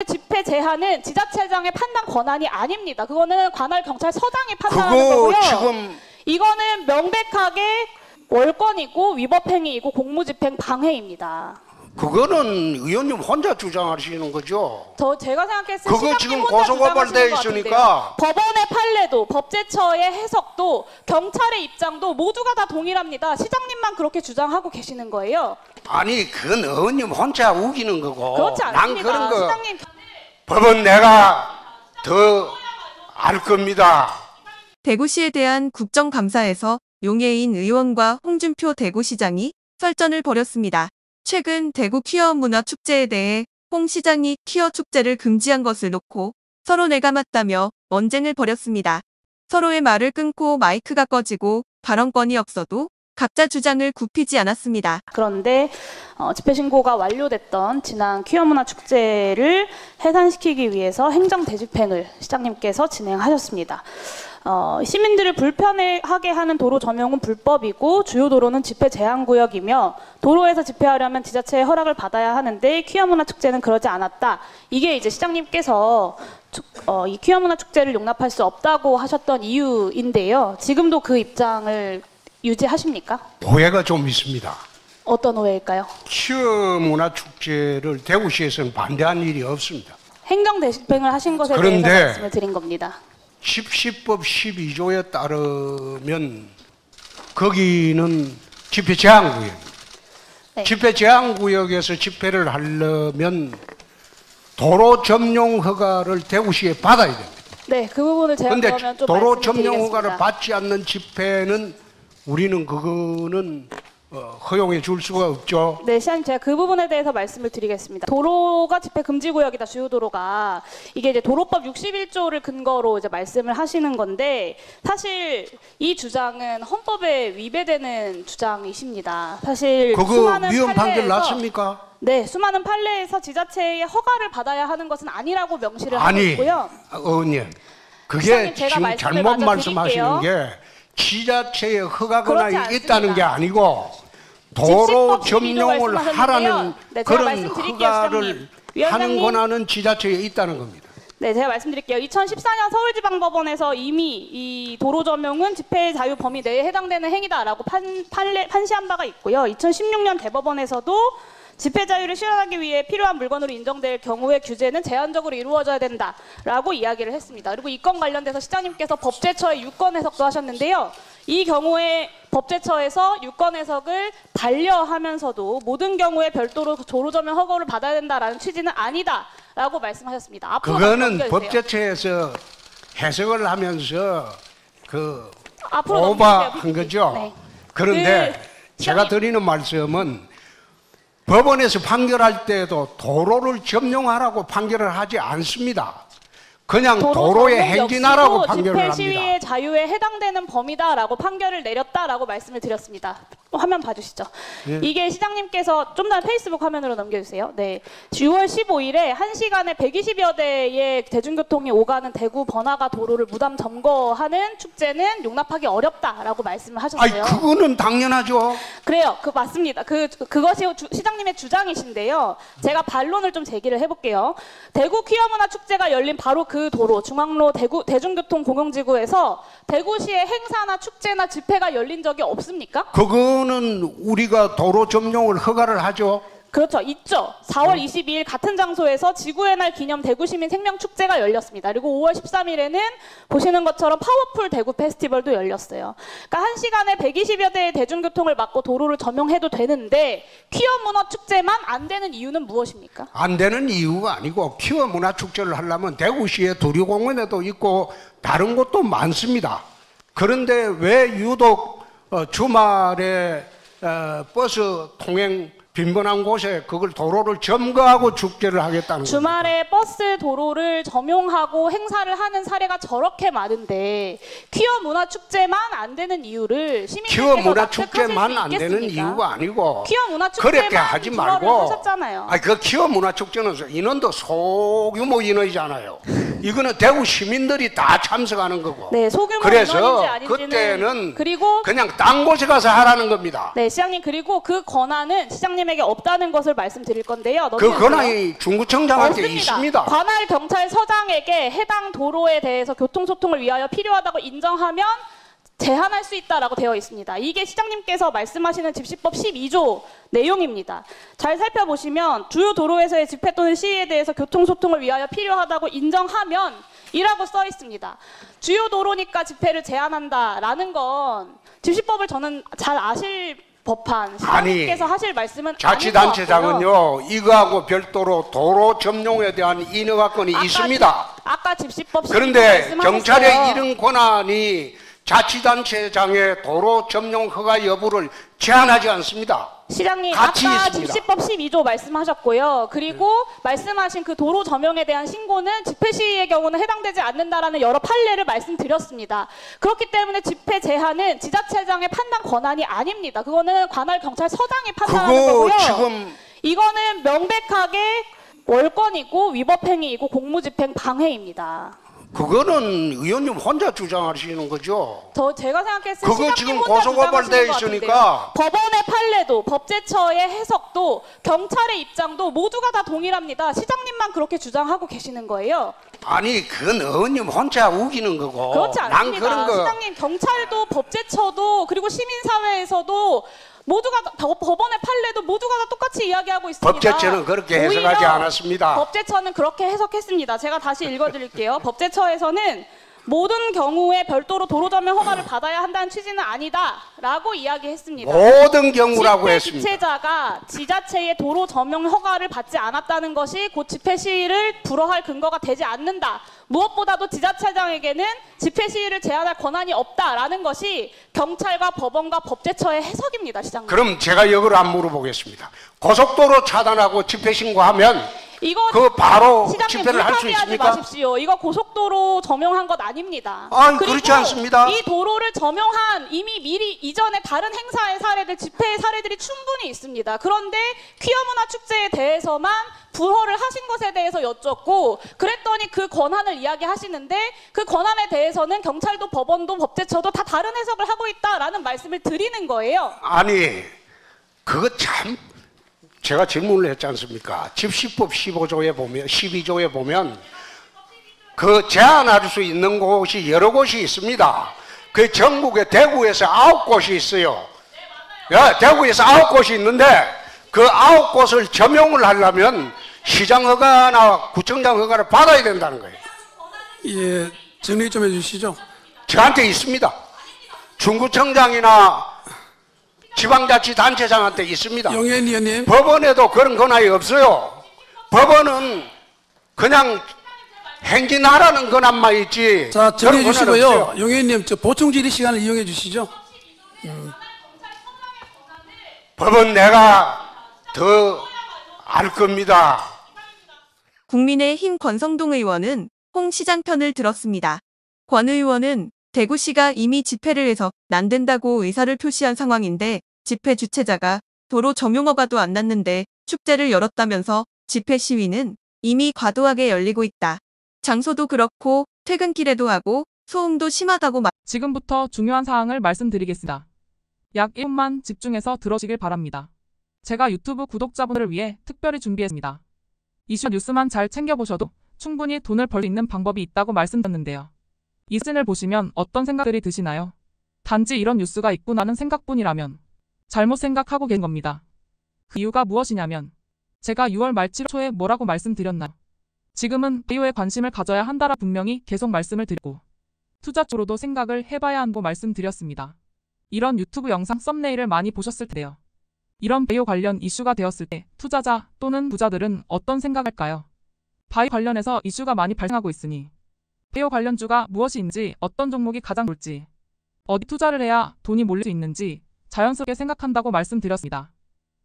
집회 제한은 지자체장의 판단 권한이 아닙니다. 그거는 관할 경찰서장이 판단하는 거고요. 지금 이거는 명백하게 월권이고 위법행위이고 공무집행 방해입니다. 그거는 의원님 혼자 주장하시는 거죠? 제가 생각했을 때 그거 지금 고소고발돼 있으니까 법원의 판례도 법제처의 해석도 경찰의 입장도 모두가 다 동일합니다. 시장님만 그렇게 주장하고 계시는 거예요. 아니 그건 의원님 혼자 우기는 거고 그렇지 않습니다. 난 그런 거 시장님 법은 내가 더 알 겁니다. 대구시에 대한 국정감사에서 용해인 의원과 홍준표 대구시장이 설전을 벌였습니다. 최근 대구 퀴어 문화축제에 대해 홍 시장이 퀴어 축제를 금지한 것을 놓고 서로 내가 맞다며 언쟁을 벌였습니다. 서로의 말을 끊고 마이크가 꺼지고 발언권이 없어도 각자 주장을 굽히지 않았습니다. 그런데 집회 신고가 완료됐던 지난 퀴어 문화 축제를 해산시키기 위해서 행정 대집행을 시장님께서 진행하셨습니다. 시민들을 불편하게 하는 도로 점용은 불법이고 주요 도로는 집회 제한 구역이며 도로에서 집회하려면 지자체의 허락을 받아야 하는데 퀴어 문화 축제는 그러지 않았다. 이게 이제 시장님께서 이 퀴어 문화 축제를 용납할 수 없다고 하셨던 이유인데요. 지금도 그 입장을 유지하십니까? 오해가 좀 있습니다. 어떤 오해일까요? 퀴어 문화축제를 대구시에서는 반대한 일이 없습니다. 행정 대집행을 하신 것에 그런데 대해서 말씀을 드린 겁니다. 집시법 12조에 따르면 거기는 집회 제한 구역입니다. 네. 집회 제한 구역에서 집회를 하려면 도로 점용 허가를 대구시에 받아야 됩니다. 네, 그 부분을 제가 그런데 그러면 좀 도로 말씀을 점용 드리겠습니다. 허가를 받지 않는 집회는 우리는 그거는 허용해 줄 수가 없죠. 네, 시장님 제가 그 부분에 대해서 말씀을 드리겠습니다. 도로가 집회 금지 구역이다, 주요 도로가. 이게 이제 도로법 61조를 근거로 이제 말씀을 하시는 건데 사실 이 주장은 헌법에 위배되는 주장이십니다. 사실 그거 수많은 위헌 판결 판례에서- 났습니까? 네, 수많은 판례에서 지자체의 허가를 받아야 하는 것은 아니라고 명시를 하고 아니, 있고요. 의원님, 그게 시장님, 제가 지금 말씀을 잘못 마저 말씀하시는 드릴게요. 게 지자체의 허가권이 그렇지 않습니다. 있다는 게 아니고 도로 점용을 하라는 네, 제가 그런 말씀드릴게요, 허가를 시장님. 하는 위원장님. 권한은 지자체에 있다는 겁니다. 네, 제가 말씀드릴게요. 2014년 서울지방법원에서 이미 이 도로 점용은 집회 자유 범위 내에 해당되는 행위다라고 판시한 바가 있고요. 2016년 대법원에서도 집회 자유를 실현하기 위해 필요한 물건으로 인정될 경우의 규제는 제한적으로 이루어져야 된다라고 이야기를 했습니다. 그리고 이 건 관련돼서 시장님께서 법제처의 유권 해석도 하셨는데요. 이 경우에 법제처에서 유권 해석을 반려하면서도 모든 경우에 별도로 도로 점용 허가를 받아야 된다라는 취지는 아니다라고 말씀하셨습니다. 앞으로 그거는 넘겨주세요. 법제처에서 해석을 하면서 그 앞으로 오버한 넘겨주세요. 거죠. 네. 그런데 그 제가 시장님. 드리는 말씀은 법원에서 판결할 때도 도로를 점용하라고 판결을 하지 않습니다. 그냥 도로에 점용 행진하라고 역시도 판결을 집회 시위의 합니다. 자유에 해당되는 범위다라고 판결을 내렸다라고 말씀을 드렸습니다. 화면 봐주시죠. 네. 이게 시장님께서 좀 더 페이스북 화면으로 넘겨주세요. 네, 6월 15일에 1시간에 120여 대의 대중교통이 오가는 대구 번화가 도로를 무단 점거하는 축제는 용납하기 어렵다라고 말씀을 하셨어요. 아니 그거는 당연하죠. 그래요. 맞습니다. 그것이 시장님의 주장이신데요. 제가 반론을 좀 제기를 해볼게요. 대구 퀴어 문화 축제가 열린 바로 그 도로, 중앙로 대구 대중교통 공영지구에서 대구시의 행사나 축제나 집회가 열린 적이 없습니까? 그거는 우리가 도로 점용을 허가를 하죠. 그렇죠. 있죠. 4월 22일 같은 장소에서 지구의 날 기념 대구시민 생명축제가 열렸습니다. 그리고 5월 13일에는 보시는 것처럼 파워풀 대구 페스티벌도 열렸어요. 그러니까 1시간에 120여 대의 대중교통을 막고 도로를 점용해도 되는데 퀴어 문화 축제만 안 되는 이유는 무엇입니까? 안 되는 이유가 아니고 퀴어 문화축제를 하려면 대구시에 도리공원에도 있고 다른 곳도 많습니다. 그런데 왜 유독 주말에 버스 통행 빈번한 곳에 그걸 도로를 점거하고 축제를 하겠다는 겁니다. 주말에 버스 도로를 점용하고 행사를 하는 사례가 저렇게 많은데 퀴어 문화 축제만 안 되는 이유를 시민들께서 퀴어 문화 납득하실 축제만 수 안 되는 있겠습니까? 이유가 아니고 퀴어 문화 축제만 그렇게 하지 주말을 말고 하셨잖아요. 그 퀴어 문화 축제는 인원도 소규모 인원이잖아요. 이거는 대구 시민들이 다 참석하는 거고. 네, 소규모 그래서 인원인지 아닌지는 그때는 그리고 그냥 딴 곳에 가서 하라는 겁니다. 네, 시장님 그리고 그 권한은 시장님에게 없다는 것을 말씀드릴 건데요. 그 권한이 중구청장한테 있습니다. 관할 경찰서장에게 해당 도로에 대해서 교통소통을 위하여 필요하다고 인정하면 제한할 수 있다라고 되어 있습니다. 이게 시장님께서 말씀하시는 집시법 12조 내용입니다. 잘 살펴보시면 주요 도로에서의 집회 또는 시위에 대해서 교통소통을 위하여 필요하다고 인정하면 이라고 써 있습니다. 주요 도로니까 집회를 제한한다라는 건 집시법을 저는 잘 아실 법한 시장님께서 하실 말씀은 자치단체장은요 이거하고 별도로 도로 점용에 대한 인허가권이 있습니다. 아까 집시법 그런데 경찰의 이런 권한이 자치단체장의 도로 점용 허가 여부를 제한하지 않습니다. 시장님 같이 아까 있습니다. 집시법 12조 말씀하셨고요. 그리고 말씀하신 그 도로 점용에 대한 신고는 집회 시위의 경우는 해당되지 않는다라는 여러 판례를 말씀드렸습니다. 그렇기 때문에 집회 제한은 지자체장의 판단 권한이 아닙니다. 그거는 관할 경찰서장이 판단하는 거고요. 지금 이거는 명백하게 월권이고 위법행위이고 공무집행 방해입니다. 그거는 의원님 혼자 주장하시는 거죠? 제가 생각했을 때 그거 지금 고소고발돼 있으니까 법원의 판례도 법제처의 해석도 경찰의 입장도 모두가 다 동일합니다. 시장님만 그렇게 주장하고 계시는 거예요. 아니 그건 의원님 혼자 우기는 거고 그렇지 않습니다. 난 그런 거 시장님 경찰도 법제처도 그리고 시민사회에서도 모두가 법원의 판례도 모두가 다 똑같이 이야기하고 있습니다. 법제처는 그렇게 해석하지 않았습니다. 법제처는 그렇게 해석했습니다. 제가 다시 읽어드릴게요. 법제처에서는 모든 경우에 별도로 도로 점용 허가를 받아야 한다는 취지는 아니다라고 이야기했습니다. 모든 경우라고 했습니다. 집회 주최자가 지자체의 도로 점용 허가를 받지 않았다는 것이 곧 집회 시위를 불허할 근거가 되지 않는다. 무엇보다도 지자체장에게는 집회 시위를 제한할 권한이 없다라는 것이 경찰과 법원과 법제처의 해석입니다. 시장님. 그럼 제가 이걸 안 물어보겠습니다. 고속도로 차단하고 집회 신고하면 이거 그 바로 시장님, 집회를 할 수 물타기하지 있습니까? 마십시오. 이거 고속도로 점용한 것 아닙니다. 그렇지 않습니다. 이 도로를 점용한 이미 미리 이전에 다른 행사의 사례들, 집회의 사례들이 충분히 있습니다. 그런데 퀴어 문화 축제에 대해서만 불허를 하신 것에 대해서 여쭙고 그랬더니 그 권한을 이야기하시는데 그 권한에 대해서는 경찰도 법원도 법제처도 다 다른 해석을 하고 있다라는 말씀을 드리는 거예요. 아니 그거 참 제가 질문을 했지 않습니까? 집시법 15조에 보면 12조에 보면 그 제한할 수 있는 곳이 여러 곳이 있습니다. 그 전국에 대구에서 9곳이 있어요. 대구에서 9곳이 있는데 그 9곳을 점용을 하려면 시장 허가나 구청장 허가를 받아야 된다는 거예요. 예, 정리 좀 해주시죠. 저한테 있습니다. 중구청장이나 지방자치단체장한테 있습니다. 용현 의원님. 법원에도 그런 권한이 없어요. 법원은 그냥 행진하라는 권한만 있지. 자, 정리해 그런 권한 주시고요. 없어요. 용현 의원님, 보충 질의 시간을 이용해 주시죠. 법은 내가 더 알 겁니다. 국민의힘 권성동 의원은 홍 시장 편을 들었습니다. 권 의원은 대구시가 이미 집회를 해서 안 된다고 의사를 표시한 상황인데 집회 주최자가 도로 점용 허가도 안 났는데 축제를 열었다면서 집회 시위는 이미 과도하게 열리고 있다. 장소도 그렇고 퇴근길에도 하고 소음도 심하다고 지금부터 중요한 사항을 말씀드리겠습니다. 약 1분만 집중해서 들어주시길 바랍니다. 제가 유튜브 구독자분들을 위해 특별히 준비했습니다. 이슈 뉴스만 잘 챙겨보셔도 충분히 돈을 벌 수 있는 방법이 있다고 말씀드렸는데요. 이 씬을 보시면 어떤 생각들이 드시나요? 단지 이런 뉴스가 있구나는 생각뿐이라면 잘못 생각하고 계신 겁니다. 그 이유가 무엇이냐면 제가 6월 말 7월 초에 뭐라고 말씀드렸나요? 지금은 바이오에 관심을 가져야 한다라 분명히 계속 말씀을 드리고 투자 쪽으로도 생각을 해봐야 한다고 말씀드렸습니다. 이런 유튜브 영상 썸네일을 많이 보셨을 텐데요. 이런 바이오 관련 이슈가 되었을 때 투자자 또는 부자들은 어떤 생각할까요? 바이오 관련해서 이슈가 많이 발생하고 있으니 바이오 관련주가 무엇인지 어떤 종목이 가장 좋을지 어디 투자를 해야 돈이 몰릴 수 있는지 자연스럽게 생각한다고 말씀드렸습니다.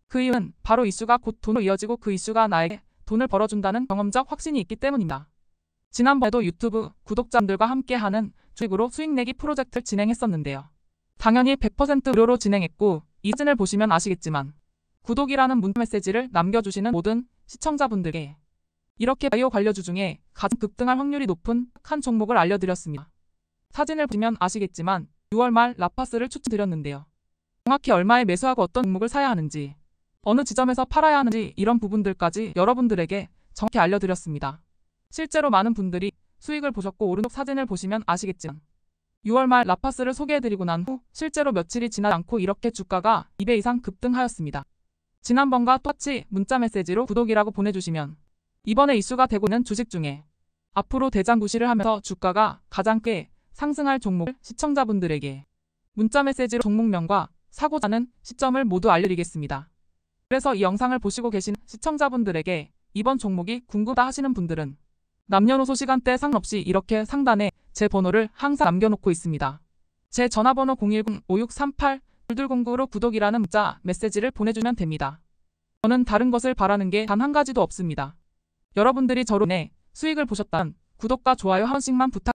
그 이유는 바로 이슈가 곧 돈으로 이어지고 그 이슈가 나에게 돈을 벌어준다는 경험적 확신이 있기 때문입니다. 지난번에도 유튜브 구독자분들과 함께하는 주식으로 수익 내기 프로젝트를 진행했었는데요. 당연히 100% 무료로 진행했고 이 사진을 보시면 아시겠지만 구독이라는 문자 메시지를 남겨주시는 모든 시청자분들께 이렇게 바이오 관료주 중에 가장 급등할 확률이 높은 한 종목을 알려드렸습니다. 사진을 보시면 아시겠지만 6월 말 라파스를 추천드렸는데요. 정확히 얼마에 매수하고 어떤 종목을 사야 하는지, 어느 지점에서 팔아야 하는지 이런 부분들까지 여러분들에게 정확히 알려드렸습니다. 실제로 많은 분들이 수익을 보셨고 오른쪽 사진을 보시면 아시겠지만 6월 말 라파스를 소개해드리고 난 후 실제로 며칠이 지나지 않고 이렇게 주가가 2배 이상 급등하였습니다. 지난번과 똑같이 문자 메시지로 구독이라고 보내주시면 이번에 이슈가 되고 있는 주식 중에 앞으로 대장구시를 하면서 주가가 가장 꽤 상승할 종목을 시청자분들에게 문자 메시지로 종목명과 사고자 하는 시점을 모두 알려드리겠습니다. 그래서 이 영상을 보시고 계신 시청자분들에게 이번 종목이 궁금하다 하시는 분들은 남녀노소 시간대 상관없이 이렇게 상단에 제 번호를 항상 남겨놓고 있습니다. 제 전화번호 010-5638-2209로 구독이라는 문자 메시지를 보내주면 됩니다. 저는 다른 것을 바라는 게 단 한 가지도 없습니다. 여러분들이 저로 인해 수익을 보셨다면 구독과 좋아요 한 번씩만 부탁드립니다.